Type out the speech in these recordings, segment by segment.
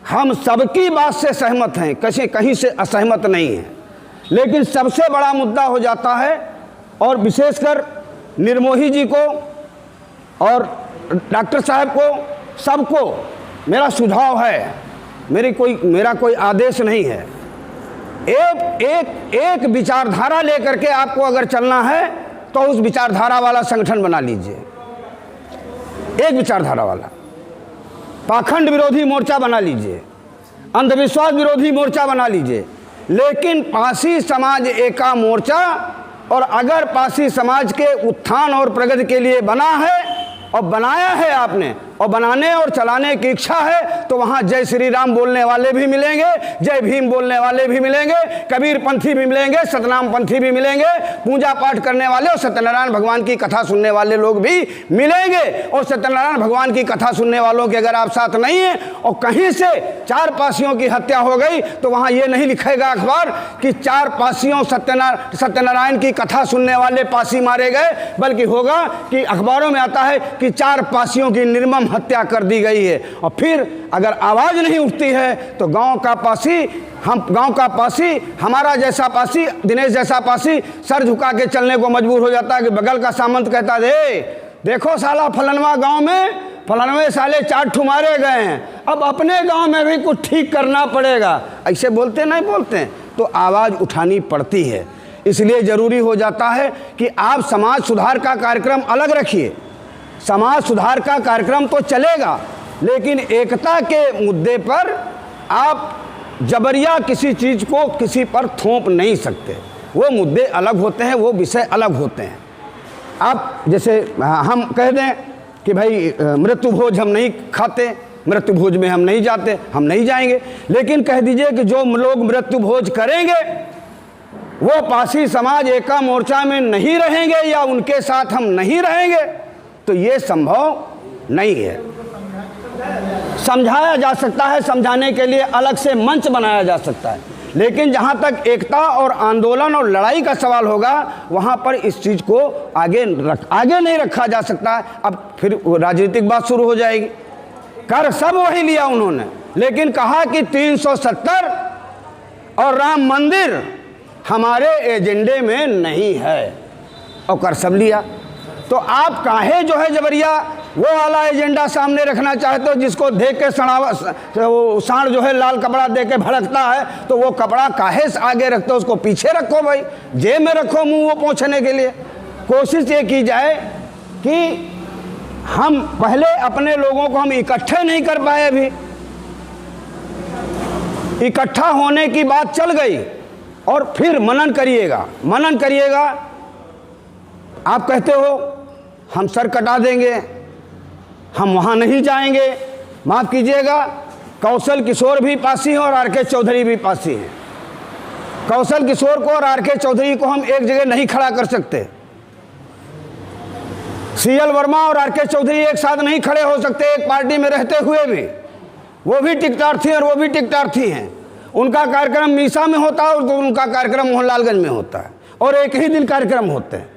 हम सबकी बात से सहमत हैं, कहीं से असहमत नहीं हैं, लेकिन सबसे बड़ा मुद्दा हो जाता है, और विशेषकर निर्मोही जी को और डॉक्टर साहब को, सबको मेरा सुझाव है, मेरा कोई आदेश नहीं है, एक विचारधारा लेकर के आपको अगर चलना है तो उस विचारधारा वाला संगठन बना लीजिए, एक विचारधारा वाला। पाखंड विरोधी मोर्चा बना लीजिए, अंधविश्वास विरोधी मोर्चा बना लीजिए, लेकिन पासी समाज एका मोर्चा, और अगर पासी समाज के उत्थान और प्रगति के लिए बना है और बनाया है आपने, और बनाने और चलाने की इच्छा है, तो वहाँ जय श्री राम बोलने वाले भी मिलेंगे, जय भीम बोलने वाले भी मिलेंगे, कबीर पंथी भी मिलेंगे, सतनाम पंथी भी मिलेंगे, पूजा पाठ करने वाले और सत्यनारायण भगवान की कथा सुनने वाले लोग भी मिलेंगे। और सत्यनारायण भगवान की कथा सुनने वालों के अगर आप साथ नहीं हैं और कहीं से 4 पासियों की हत्या हो गई, तो वहाँ ये नहीं लिखेगा अखबार कि 4 पासियों सत्यनारायण की कथा सुनने वाले पासी मारे गए, बल्कि होगा कि अखबारों में आता है कि 4 पासियों की निर्मम हत्या कर दी गई है। और फिर अगर आवाज़ नहीं उठती है तो गांव का पासी, हमारा जैसा पासी, दिनेश जैसा पासी सर झुका के चलने को मजबूर हो जाता है कि बगल का सामंत कहता है, देखो साला फलनवा गांव में फलनवे साले 4 ठू मारे गए हैं, अब अपने गांव में भी कुछ ठीक करना पड़ेगा। ऐसे बोलते नहीं बोलते, तो आवाज़ उठानी पड़ती है। इसलिए ज़रूरी हो जाता है कि आप समाज सुधार का कार्यक्रम अलग रखिए, समाज सुधार का कार्यक्रम तो चलेगा, लेकिन एकता के मुद्दे पर आप जबरिया किसी चीज़ को किसी पर थोप नहीं सकते। वो मुद्दे अलग होते हैं, वो विषय अलग होते हैं। आप जैसे हम कह दें कि भाई मृत्यु भोज हम नहीं खाते, मृत्यु भोज में हम नहीं जाते, हम नहीं जाएंगे, लेकिन कह दीजिए कि जो लोग मृत्यु भोज करेंगे वो पासी समाज एका मोर्चा में नहीं रहेंगे या उनके साथ हम नहीं रहेंगे, तो ये संभव नहीं है। समझाया जा सकता है, समझाने के लिए अलग से मंच बनाया जा सकता है, लेकिन जहाँ तक एकता और आंदोलन और लड़ाई का सवाल होगा, वहाँ पर इस चीज़ को आगे नहीं रखा जा सकता है। अब फिर राजनीतिक बात शुरू हो जाएगी। कर सब वही लिया उन्होंने, लेकिन कहा कि 370 और राम मंदिर हमारे एजेंडे में नहीं है, और कर सब लिया। तो आप काहे जो है जबरिया वो वाला एजेंडा सामने रखना चाहते हो, जिसको देख के सांड जो है लाल कपड़ा दे के भड़कता है, तो वो कपड़ा काहे आगे रखते हो, उसको पीछे रखो भाई, जेब में रखो मुंह वो पहुँचने के लिए। कोशिश ये की जाए कि हम पहले अपने लोगों को हम इकट्ठे नहीं कर पाए, अभी इकट्ठा होने की बात चल गई, और फिर मनन करिएगा। आप कहते हो हम सर कटा देंगे, हम वहाँ नहीं जाएंगे। माफ़ कीजिएगा, कौशल किशोर भी पासी हैं और आर.के. चौधरी भी पासी हैं। कौशल किशोर को और आर.के. चौधरी को हम एक जगह नहीं खड़ा कर सकते। सी.एल. वर्मा और आर.के. चौधरी एक साथ नहीं खड़े हो सकते एक पार्टी में रहते हुए भी। वो भी टिकटार्थी और वो भी टिकटार्थी हैं। उनका कार्यक्रम मीसा में होता है और उनका कार्यक्रम मोहनलालगंज में होता है, और एक ही दिन कार्यक्रम होते हैं।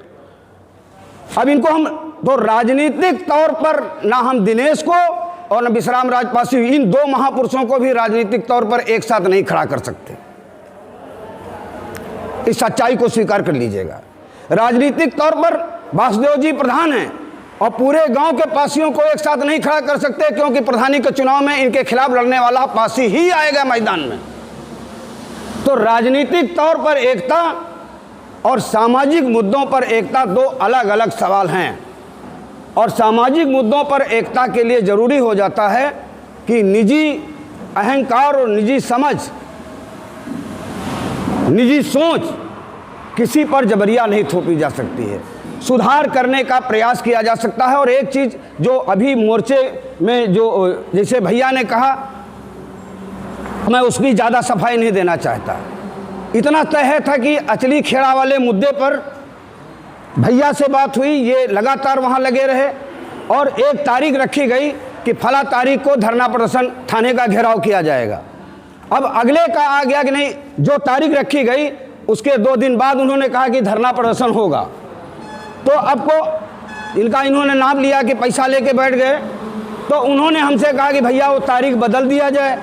अब इनको हम तो राजनीतिक तौर पर, ना हम दिनेश को और न विश्राम राजपासी, इन 2 महापुरुषों को भी राजनीतिक तौर पर एक साथ नहीं खड़ा कर सकते। इस सच्चाई को स्वीकार कर लीजिएगा। राजनीतिक तौर पर वासुदेव जी प्रधान हैं और पूरे गांव के पासियों को एक साथ नहीं खड़ा कर सकते, क्योंकि प्रधानी के चुनाव में इनके खिलाफ लड़ने वाला पासी ही आएगा मैदान में। तो राजनीतिक तौर पर एकता और सामाजिक मुद्दों पर एकता 2 अलग अलग सवाल हैं, और सामाजिक मुद्दों पर एकता के लिए ज़रूरी हो जाता है कि निजी अहंकार और निजी समझ, निजी सोच किसी पर जबरिया नहीं थोपी जा सकती है। सुधार करने का प्रयास किया जा सकता है। और एक चीज़ जो अभी मोर्चे में जो जैसे भैया ने कहा, मैं उसकी ज़्यादा सफाई नहीं देना चाहता। इतना तय था कि अचली खेड़ा वाले मुद्दे पर भैया से बात हुई, ये लगातार वहाँ लगे रहे, और एक तारीख रखी गई कि फला तारीख को धरना प्रदर्शन, थाने का घेराव किया जाएगा। अब अगले का आ गया कि नहीं, जो तारीख रखी गई उसके 2 दिन बाद उन्होंने कहा कि धरना प्रदर्शन होगा। तो अब को इन्होंने नाम लिया कि पैसा लेके बैठ गए, तो उन्होंने हमसे कहा कि भैया वो तारीख बदल दिया जाए।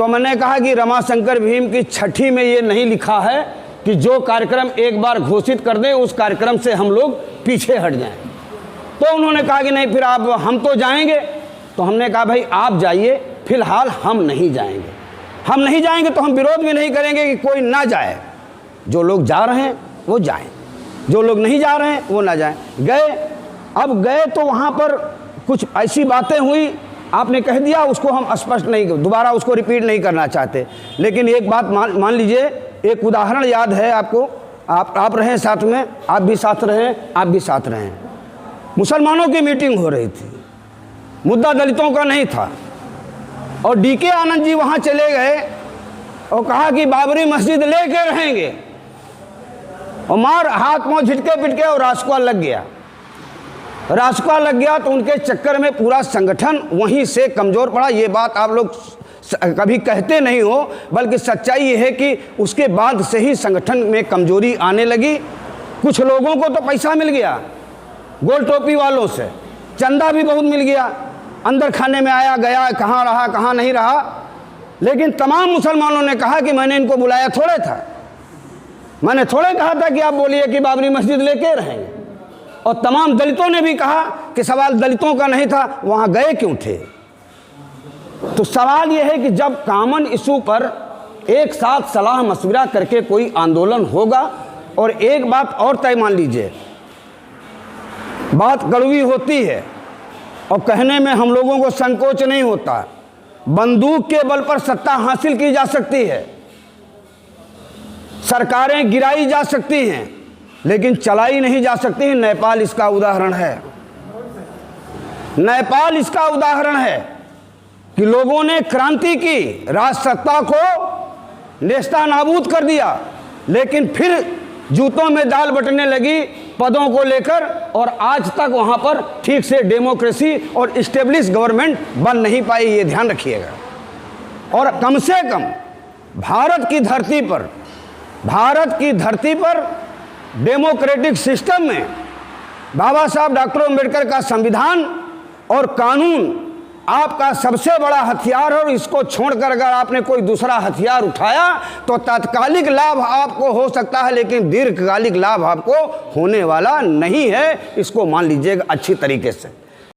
तो मैंने कहा कि रमाशंकर भीम की छठी में ये नहीं लिखा है कि जो कार्यक्रम एक बार घोषित कर दें उस कार्यक्रम से हम लोग पीछे हट जाएं। तो उन्होंने कहा कि नहीं, फिर आप हम तो जाएंगे। तो हमने कहा भाई आप जाइए, फिलहाल हम नहीं जाएंगे। हम नहीं जाएंगे तो हम विरोध भी नहीं करेंगे कि कोई ना जाए। जो लोग जा रहे हैं वो जाएं, जो लोग नहीं जा रहे हैं वो ना जाएं। गए, अब गए तो वहाँ पर कुछ ऐसी बातें हुई, आपने कह दिया, उसको हम स्पष्ट नहीं, दोबारा उसको रिपीट नहीं करना चाहते। लेकिन एक बात मान लीजिए, एक उदाहरण याद है आपको, आप रहे साथ में, आप भी साथ रहे, आप भी साथ रहे। मुसलमानों की मीटिंग हो रही थी, मुद्दा दलितों का नहीं था, और डीके आनंद जी वहाँ चले गए और कहा कि बाबरी मस्जिद लेके रहेंगे, और मार हाथ पांव झटके पिटके और रासुका लग गया। रासुका लग गया तो उनके चक्कर में पूरा संगठन वहीं से कमज़ोर पड़ा। ये बात आप लोग कभी कहते नहीं हो, बल्कि सच्चाई ये है कि उसके बाद से ही संगठन में कमजोरी आने लगी। कुछ लोगों को तो पैसा मिल गया, गोल टोपी वालों से चंदा भी बहुत मिल गया, अंदर खाने में आया गया, कहाँ रहा कहाँ नहीं रहा। लेकिन तमाम मुसलमानों ने कहा कि मैंने इनको बुलाया थोड़े था, मैंने थोड़े कहा था कि आप बोलिए कि बाबरी मस्जिद लेके रहेंगे। और तमाम दलितों ने भी कहा कि सवाल दलितों का नहीं था, वहाँ गए क्यों थे। तो सवाल यह है कि जब कॉमन इशू पर एक साथ सलाह मशविरा करके कोई आंदोलन होगा, और एक बात और तय मान लीजिए, बात कड़वी होती है और कहने में हम लोगों को संकोच नहीं होता, बंदूक के बल पर सत्ता हासिल की जा सकती है, सरकारें गिराई जा सकती हैं, लेकिन चलाई नहीं जा सकती है। नेपाल इसका उदाहरण है। नेपाल इसका उदाहरण है कि लोगों ने क्रांति की, राजसत्ता को नेस्ता नाबूद कर दिया, लेकिन फिर जूतों में दाल बटने लगी पदों को लेकर, और आज तक वहां पर ठीक से डेमोक्रेसी और इस्टेब्लिश गवर्नमेंट बन नहीं पाई। ये ध्यान रखिएगा। और कम से कम भारत की धरती पर डेमोक्रेटिक सिस्टम में बाबा साहब डॉक्टर अम्बेडकर का संविधान और कानून आपका सबसे बड़ा हथियार है, और इसको छोड़कर अगर आपने कोई दूसरा हथियार उठाया तो तात्कालिक लाभ आपको हो सकता है, लेकिन दीर्घकालिक लाभ आपको होने वाला नहीं है। इसको मान लीजिएगा अच्छी तरीके से।